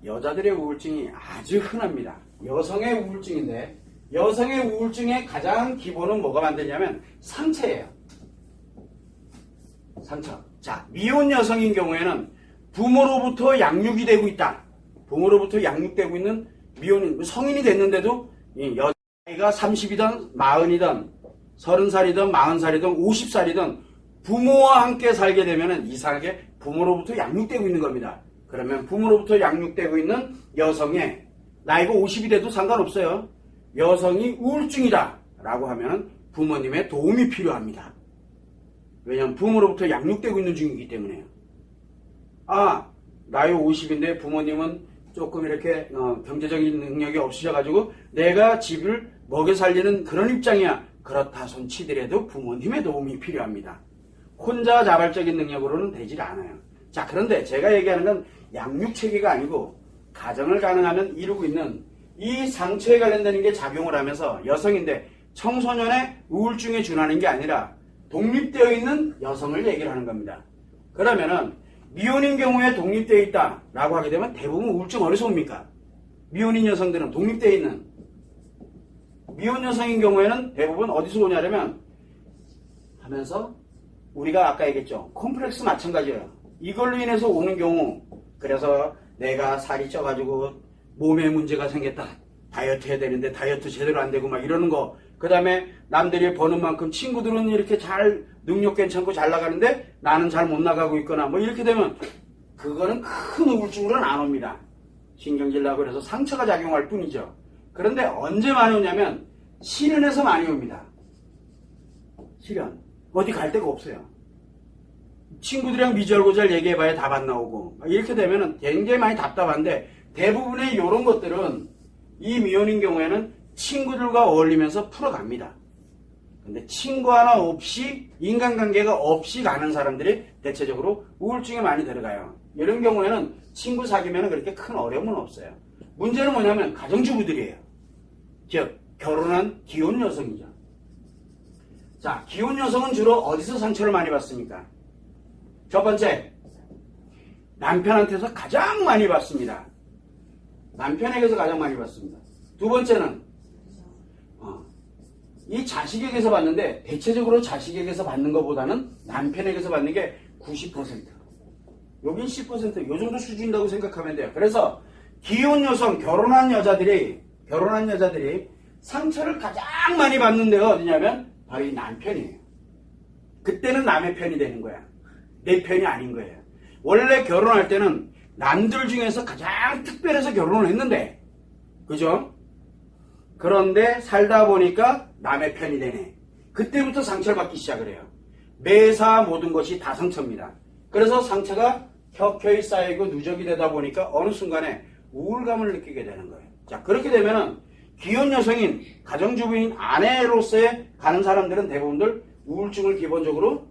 여자들의 우울증이 아주 흔합니다. 여성의 우울증인데 여성의 우울증의 가장 기본은 뭐가 만드냐면 상처예요. 상처. 자, 미혼 여성인 경우에는 부모로부터 양육이 되고 있다. 부모로부터 양육되고 있는 미혼인, 성인이 됐는데도 이 여자아이가 30이든 40이든 30살이든 40살이든 50살이든 부모와 함께 살게 되면 이상하게 부모로부터 양육되고 있는 겁니다. 그러면 부모로부터 양육되고 있는 여성의 나이가 50이 돼도 상관없어요. 여성이 우울증이다 라고 하면 부모님의 도움이 필요합니다. 왜냐하면 부모로부터 양육되고 있는 중이기 때문에요. 아, 나이 50인데 부모님은 조금 이렇게 경제적인 능력이 없으셔가지고 내가 집을 먹여 살리는 그런 입장이야. 그렇다 손치더라도 부모님의 도움이 필요합니다. 혼자 자발적인 능력으로는 되질 않아요. 자, 그런데 제가 얘기하는 건 양육체계가 아니고 가정을 가능하면 이루고 있는 이 상처에 관련되는 게 작용을 하면서 여성인데 청소년의 우울증에 준하는 게 아니라 독립되어 있는 여성을 얘기를 하는 겁니다. 그러면은 미혼인 경우에 독립되어 있다 라고 하게 되면 대부분 우울증 어디서 옵니까? 미혼인 여성들은 독립되어 있는 미혼 여성인 경우에는 대부분 어디서 오냐면 하면서 우리가 아까 얘기했죠. 콤플렉스 마찬가지예요. 이걸로 인해서 오는 경우 그래서 내가 살이 쪄가지고 몸에 문제가 생겼다. 다이어트 해야 되는데 다이어트 제대로 안 되고 막 이러는 거. 그 다음에 남들이 버는 만큼 친구들은 이렇게 잘 능력 괜찮고 잘 나가는데 나는 잘 못 나가고 있거나 뭐 이렇게 되면 그거는 큰 우울증으로는 안 옵니다. 신경질 나고 그래서 상처가 작용할 뿐이죠. 그런데 언제 많이 오냐면 실연에서 많이 옵니다. 실연. 어디 갈 데가 없어요. 친구들이랑 미절고절 얘기해봐야 답 안 나오고 이렇게 되면 굉장히 많이 답답한데 대부분의 이런 것들은 이 미혼인 경우에는 친구들과 어울리면서 풀어갑니다. 근데 친구 하나 없이 인간관계가 없이 가는 사람들이 대체적으로 우울증에 많이 들어가요. 이런 경우에는 친구 사귀면 그렇게 큰 어려움은 없어요. 문제는 뭐냐면 가정주부들이에요. 즉 결혼한 기혼 여성이죠. 자, 기혼 여성은 주로 어디서 상처를 많이 받습니까? 첫 번째, 남편한테서 가장 많이 받습니다. 남편에게서 가장 많이 받습니다. 두 번째는 이 자식에게서 받는데 대체적으로 자식에게서 받는 것보다는 남편에게서 받는 게 90%. 여긴 10%. 요 정도 수준이라고 생각하면 돼요. 그래서 기혼 여성, 결혼한 여자들이 상처를 가장 많이 받는 데가 어디냐면 바로 이 남편이에요. 그때는 남의 편이 되는 거야. 내 편이 아닌 거예요. 원래 결혼할 때는 남들 중에서 가장 특별해서 결혼을 했는데, 그죠? 그런데 살다 보니까 남의 편이 되네. 그때부터 상처를 받기 시작을 해요. 매사 모든 것이 다 상처입니다. 그래서 상처가 켜켜이 쌓이고 누적이 되다 보니까 어느 순간에 우울감을 느끼게 되는 거예요. 자, 그렇게 되면은 기혼 여성인 가정주부인 아내로서의 가는 사람들은 대부분들 우울증을 기본적으로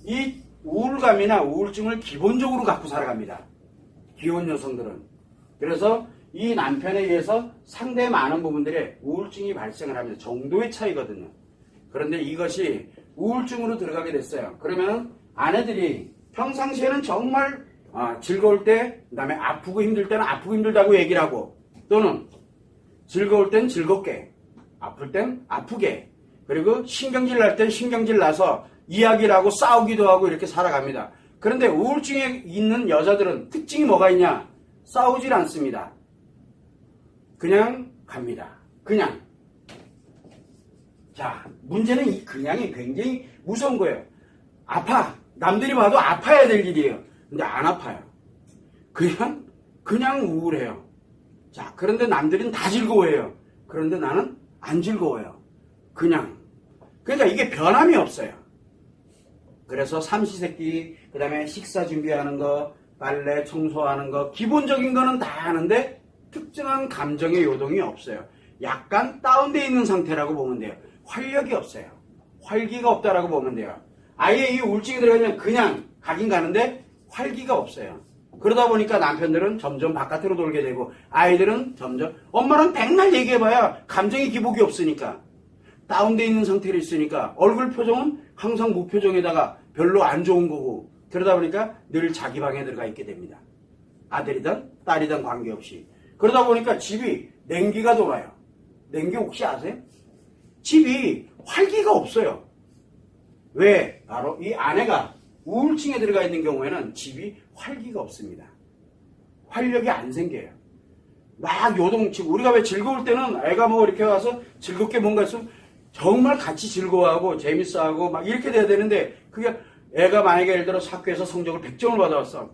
이 우울감이나 우울증을 기본적으로 갖고 살아갑니다. 기혼 여성들은. 그래서 이 남편에 의해서 상당히 많은 부분들에 우울증이 발생을 합니다. 정도의 차이거든요. 그런데 이것이 우울증으로 들어가게 됐어요. 그러면 아내들이 평상시에는 정말 즐거울 때, 그 다음에 아프고 힘들 때는 아프고 힘들다고 얘기를 하고, 또는 즐거울 땐 즐겁게, 아플 땐 아프게, 그리고 신경질 날 땐 신경질 나서 이야기를 하고 싸우기도 하고 이렇게 살아갑니다. 그런데 우울증에 있는 여자들은 특징이 뭐가 있냐? 싸우질 않습니다. 그냥 갑니다. 그냥. 자, 문제는 이 그냥이 굉장히 무서운 거예요. 아파. 남들이 봐도 아파야 될 일이에요. 근데 안 아파요. 그냥 우울해요. 자, 그런데 남들은 다 즐거워해요. 그런데 나는 안 즐거워요. 그냥. 그러니까 이게 변함이 없어요. 그래서 삼시세끼, 그 다음에 식사 준비하는 거, 빨래 청소하는 거, 기본적인 거는 다 하는데 특정한 감정의 요동이 없어요. 약간 다운되어 있는 상태라고 보면 돼요. 활력이 없어요. 활기가 없다라고 보면 돼요. 아예 이 우울증이 들어가면 그냥 가긴 가는데 활기가 없어요. 그러다 보니까 남편들은 점점 바깥으로 돌게 되고 아이들은 점점 엄마는 백날 얘기해봐야 감정의 기복이 없으니까 다운되어 있는 상태로 있으니까 얼굴 표정은 항상 무표정에다가 별로 안 좋은 거고 그러다 보니까 늘 자기 방에 들어가 있게 됩니다. 아들이든 딸이든 관계없이. 그러다 보니까 집이 냉기가 돌아요. 냉기 혹시 아세요? 집이 활기가 없어요. 왜? 바로 이 아내가 우울증에 들어가 있는 경우에는 집이 활기가 없습니다. 활력이 안 생겨요. 막 요동치고, 우리가 왜 즐거울 때는 애가 뭐 이렇게 와서 즐겁게 뭔가 했으면 정말 같이 즐거워하고 재밌어하고 막 이렇게 돼야 되는데, 그게 애가 만약에 예를 들어 학교에서 성적을 100점을 받아왔어.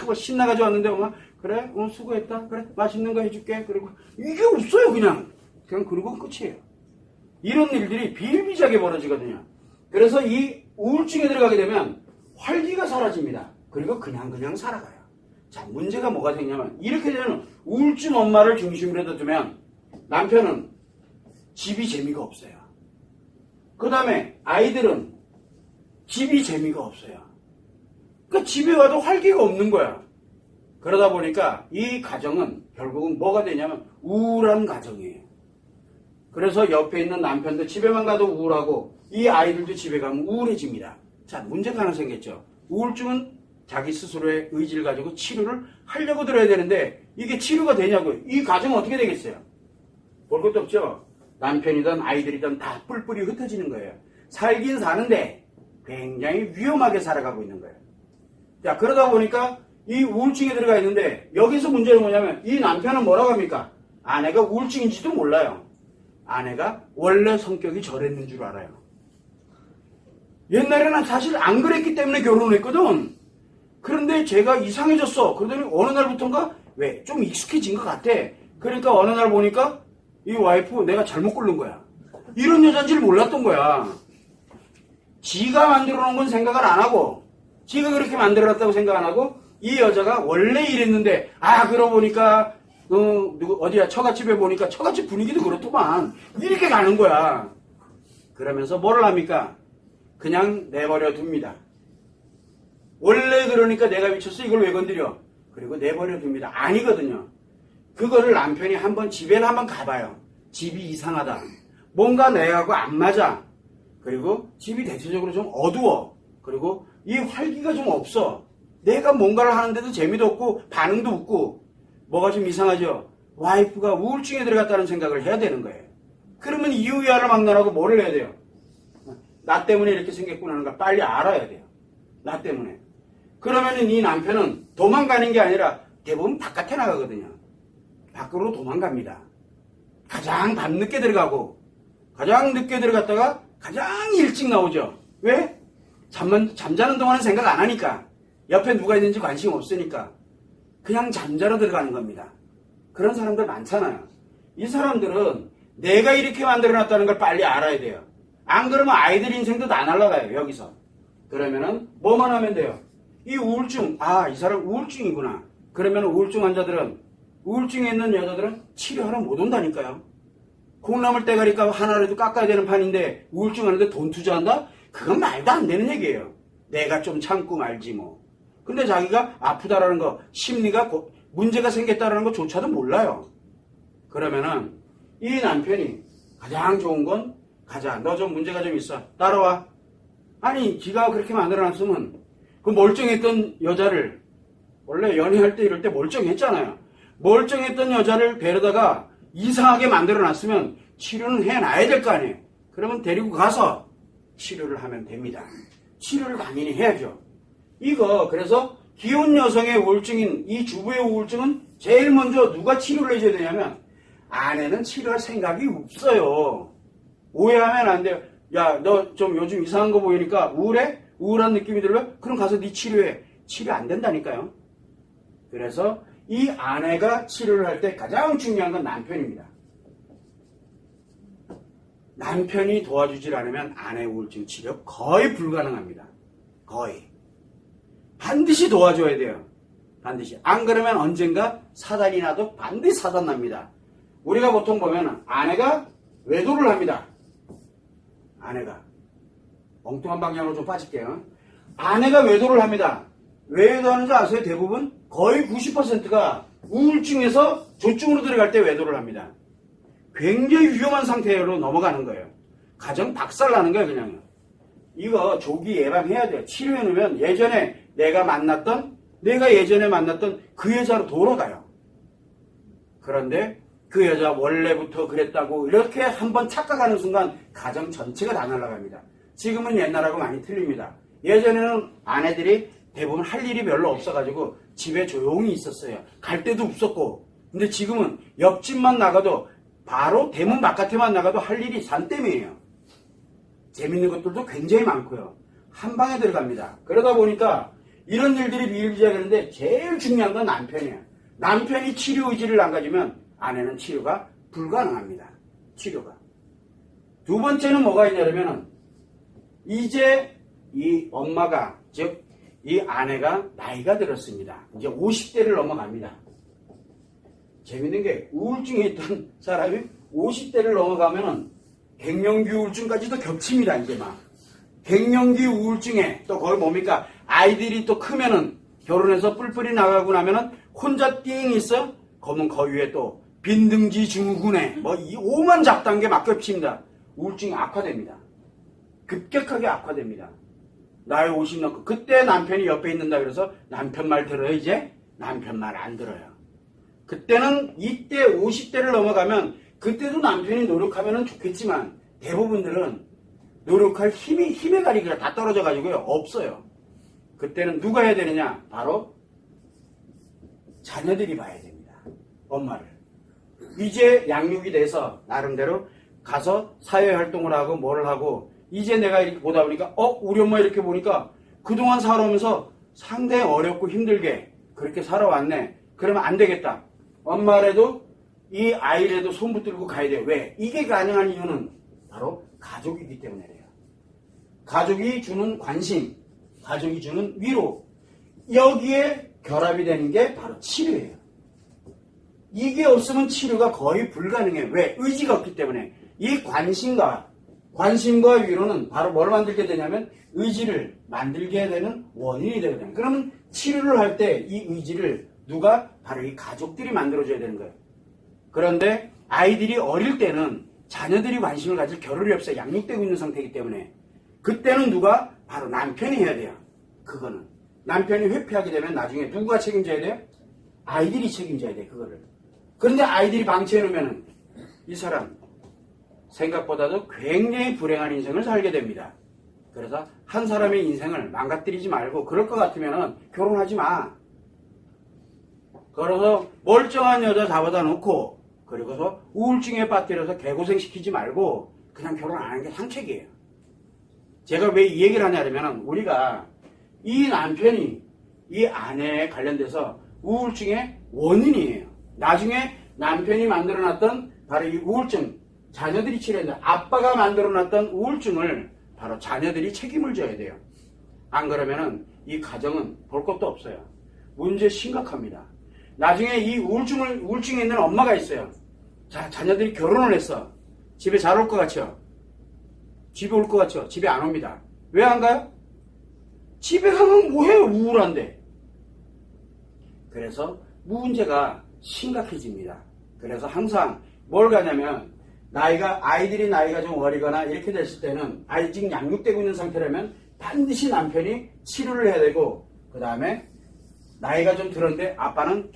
뭐 신나가지고 왔는데 엄마 그래? 오늘 수고했다. 그래? 맛있는 거 해줄게. 그리고 이게 없어요. 그냥 그리고 끝이에요. 이런 일들이 비일비재하게 벌어지거든요. 그래서 이 우울증에 들어가게 되면 활기가 사라집니다. 그리고 그냥 살아가요. 자, 문제가 뭐가 생기냐면 이렇게 되면 우울증 엄마를 중심으로 두면 남편은 집이 재미가 없어요. 그 다음에 아이들은 집이 재미가 없어요. 그러니까 집에 와도 활기가 없는 거야. 그러다 보니까 이 가정은 결국은 뭐가 되냐면 우울한 가정이에요. 그래서 옆에 있는 남편도 집에만 가도 우울하고 이 아이들도 집에 가면 우울해집니다. 자, 문제가 하나 생겼죠. 우울증은 자기 스스로의 의지를 가지고 치료를 하려고 들어야 되는데 이게 치료가 되냐고요. 이 가정은 어떻게 되겠어요? 볼 것도 없죠. 남편이든 아이들이든 다 뿔뿔이 흩어지는 거예요. 살긴 사는데 굉장히 위험하게 살아가고 있는 거예요. 자, 그러다 보니까 이 우울증에 들어가 있는데 여기서 문제는 뭐냐면 이 남편은 뭐라고 합니까? 아내가 우울증인지도 몰라요. 아내가 원래 성격이 저랬는 줄 알아요. 옛날에는 사실 안 그랬기 때문에 결혼을 했거든. 그런데 제가 이상해졌어. 그러더니 어느 날부터인가 왜 좀 익숙해진 것 같아. 그러니까 어느 날 보니까 이 와이프 내가 잘못 고른 거야. 이런 여자인지를 몰랐던 거야. 지가 만들어 놓은 건 생각을 안 하고 지가 그렇게 만들어놨다고 생각 안 하고 이 여자가 원래 이랬는데 그러고 보니까 어디야 처갓집에 보니까 처갓집 분위기도 그렇더만 이렇게 가는 거야. 그러면서 뭐를 합니까? 그냥 내버려 둡니다. 원래 그러니까 내가 미쳤어 이걸 왜 건드려? 그리고 내버려 둡니다. 아니거든요. 그거를 남편이 한번 집에는 한번 가봐요. 집이 이상하다. 뭔가 내하고 안 맞아. 그리고 집이 대체적으로 좀 어두워. 그리고 이 활기가 좀 없어. 내가 뭔가를 하는데도 재미도 없고 반응도 없고 뭐가 좀 이상하죠. 와이프가 우울증에 들어갔다는 생각을 해야 되는 거예요. 그러면 이유야를 막론하고 뭐를 해야 돼요? 나 때문에 이렇게 생겼구나 하는 걸 빨리 알아야 돼요. 나 때문에. 그러면은 이 남편은 도망가는 게 아니라 대부분 바깥에 나가거든요. 밖으로 도망갑니다. 가장 밤늦게 들어가고 가장 늦게 들어갔다가 가장 일찍 나오죠. 왜? 잠자는 동안은 생각 안 하니까. 옆에 누가 있는지 관심 없으니까. 그냥 잠자러 들어가는 겁니다. 그런 사람들 많잖아요. 이 사람들은 내가 이렇게 만들어놨다는 걸 빨리 알아야 돼요. 안 그러면 아이들 인생도 다 날아가요. 여기서. 그러면은 뭐만 하면 돼요? 이 우울증, 이 사람 우울증이구나. 그러면 우울증 환자들은 우울증에 있는 여자들은 치료하러 못 온다니까요. 콩나물 대가리값 하나라도 깎아야 되는 판인데 우울증 하는데 돈 투자한다? 그건 말도 안 되는 얘기예요. 내가 좀 참고 말지 뭐. 근데 자기가 아프다라는 거, 심리가 문제가 생겼다라는 것조차도 몰라요. 그러면은 이 남편이 가장 좋은 건 가자. 너 좀 문제가 좀 있어. 따라와. 아니 지가 그렇게 만들어놨으면 그 멀쩡했던 여자를 원래 연애할 때 이럴 때 멀쩡했잖아요. 멀쩡했던 여자를 데려다가 이상하게 만들어놨으면 치료는 해놔야 될 거 아니에요. 그러면 데리고 가서 치료를 하면 됩니다. 치료를 당연히 해야죠. 이거 그래서 기혼 여성의 우울증인 이 주부의 우울증은 제일 먼저 누가 치료를 해줘야 되냐면 아내는 치료할 생각이 없어요. 오해하면 안 돼요. 야, 너 좀 요즘 이상한 거 보이니까 우울해? 우울한 느낌이 들어요? 그럼 가서 네 치료해. 치료 안 된다니까요. 그래서 이 아내가 치료를 할 때 가장 중요한 건 남편입니다. 남편이 도와주질 않으면 아내 우울증 치료 거의 불가능합니다. 거의. 반드시 도와줘야 돼요. 반드시. 안 그러면 언젠가 사단이 나도 반드시 사단 납니다. 우리가 보통 보면 아내가 외도를 합니다. 아내가. 엉뚱한 방향으로 좀 빠질게요. 아내가 외도를 합니다. 왜 외도하는지 아세요? 대부분 거의 90%가 우울증에서 조증으로 들어갈 때 외도를 합니다. 굉장히 위험한 상태로 넘어가는 거예요. 가정 박살나는 거예요, 그냥. 이거 조기 예방해야 돼요. 치료해놓으면 예전에 내가 만났던 내가 예전에 만났던 그 여자로 돌아가요. 그런데 그 여자 원래부터 그랬다고 이렇게 한번 착각하는 순간 가정 전체가 다 날아갑니다. 지금은 옛날하고 많이 틀립니다. 예전에는 아내들이 대부분 할 일이 별로 없어가지고 집에 조용히 있었어요. 갈 데도 없었고. 근데 지금은 옆집만 나가도 바로 대문 바깥에만 나가도 할 일이 산더미예요. 재밌는 것들도 굉장히 많고요. 한 방에 들어갑니다. 그러다 보니까 이런 일들이 비일비재하는데 제일 중요한 건 남편이에요. 남편이 치료 의지를 안 가지면 아내는 치료가 불가능합니다. 치료가. 두 번째는 뭐가 있냐면 이제 이 엄마가 즉 이 아내가 나이가 들었습니다. 이제 50대를 넘어갑니다. 재밌는 게 우울증에 있던 사람이 50대를 넘어가면은 갱년기 우울증까지도 겹칩니다. 이제 막 갱년기 우울증에 또 거기 뭡니까 아이들이 또 크면은 결혼해서 뿔뿔이 나가고 나면은 혼자 띵 있어 그러면 그 위에 또 빈등지 증후군에 뭐 이 오만 잡단계 막 겹칩니다. 우울증이 악화됩니다. 급격하게 악화됩니다. 나이 50 넘고 그때 남편이 옆에 있는다 그래서 남편 말 들어요 이제? 남편 말 안 들어요. 그때는 이때 50대를 넘어가면 그때도 남편이 노력하면 좋겠지만 대부분들은 노력할 힘의 가리기가 다 떨어져 가지고요 없어요. 그때는 누가 해야 되느냐? 바로 자녀들이 봐야 됩니다. 엄마를. 이제 양육이 돼서 나름대로 가서 사회활동을 하고 뭘 하고 이제 내가 이렇게 보다 보니까 우리 엄마 이렇게 보니까 그동안 살아오면서 상당히 어렵고 힘들게 그렇게 살아왔네. 그러면 안 되겠다. 엄마라도 이 아이라도 손 붙들고 가야 돼요. 왜? 이게 가능한 이유는 바로 가족이기 때문이에요. 가족이 주는 관심, 가족이 주는 위로, 여기에 결합이 되는 게 바로 치료예요. 이게 없으면 치료가 거의 불가능해요. 왜? 의지가 없기 때문에. 이 관심과 위로는 바로 뭘 만들게 되냐면 의지를 만들게 되는 원인이 되거든요. 그러면 치료를 할 때 이 의지를 누가? 바로 이 가족들이 만들어줘야 되는 거예요. 그런데 아이들이 어릴 때는 자녀들이 관심을 가질 겨를이 없어요. 양육되고 있는 상태이기 때문에. 그때는 누가? 바로 남편이 해야 돼요. 그거는. 남편이 회피하게 되면 나중에 누가 책임져야 돼요? 아이들이 책임져야 돼요. 그거를. 그런데 아이들이 방치해놓으면 이 사람 생각보다도 굉장히 불행한 인생을 살게 됩니다. 그래서 한 사람의 인생을 망가뜨리지 말고 그럴 것 같으면 결혼하지 마. 그래서 멀쩡한 여자 잡아다 놓고 그리고서 우울증에 빠뜨려서 개고생시키지 말고 그냥 결혼 안 하는 게 상책이에요. 제가 왜 이 얘기를 하냐면 우리가 이 남편이 이 아내에 관련돼서 우울증의 원인이에요. 나중에 남편이 만들어놨던 바로 이 우울증 자녀들이 치료했는데 아빠가 만들어놨던 우울증을 바로 자녀들이 책임을 져야 돼요. 안 그러면은 이 가정은 볼 것도 없어요. 문제 심각합니다. 나중에 이 우울증에 있는 엄마가 있어요. 자, 자녀들이 결혼을 했어. 집에 잘 올 것 같죠? 집에 올 것 같죠? 집에 안 옵니다. 왜 안 가요? 집에 가면 뭐해요? 우울한데. 그래서 문제가 심각해집니다. 그래서 항상 뭘 가냐면 아이들이 나이가 좀 어리거나 이렇게 됐을 때는 아직 양육되고 있는 상태라면 반드시 남편이 치료를 해야 되고 그 다음에 나이가 좀 들었는데 아빠는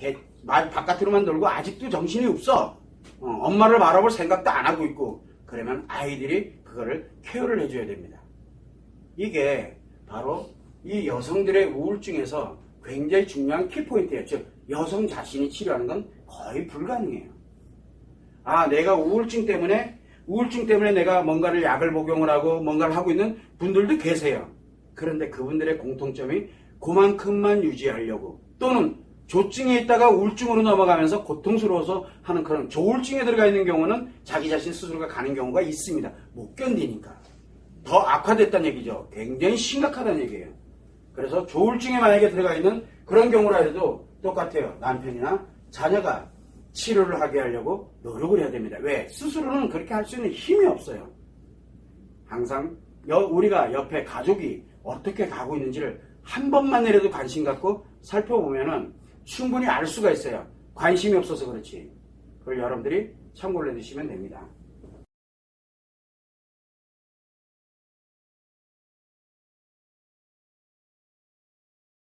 바깥으로만 놀고 아직도 정신이 없어. 엄마를 바라볼 생각도 안 하고 있고 그러면 아이들이 그거를 케어를 해줘야 됩니다. 이게 바로 이 여성들의 우울증에서 굉장히 중요한 키포인트예요. 즉 여성 자신이 치료하는 건 거의 불가능해요. 내가 우울증 때문에 내가 뭔가를 약을 복용을 하고 뭔가를 하고 있는 분들도 계세요. 그런데 그분들의 공통점이 그만큼만 유지하려고 또는 조증에 있다가 우울증으로 넘어가면서 고통스러워서 하는 그런 조울증에 들어가 있는 경우는 자기 자신 스스로가 가는 경우가 있습니다. 못 견디니까. 더 악화됐다는 얘기죠. 굉장히 심각하다는 얘기예요. 그래서 조울증에 만약에 들어가 있는 그런 경우라 해도 똑같아요. 남편이나 자녀가 치료를 하게 하려고 노력을 해야 됩니다. 왜? 스스로는 그렇게 할 수 있는 힘이 없어요. 항상 우리가 옆에 가족이 어떻게 가고 있는지를 한 번만이라도 관심 갖고 살펴보면은 충분히 알 수가 있어요. 관심이 없어서 그렇지. 그걸 여러분들이 참고를 해두시면 됩니다.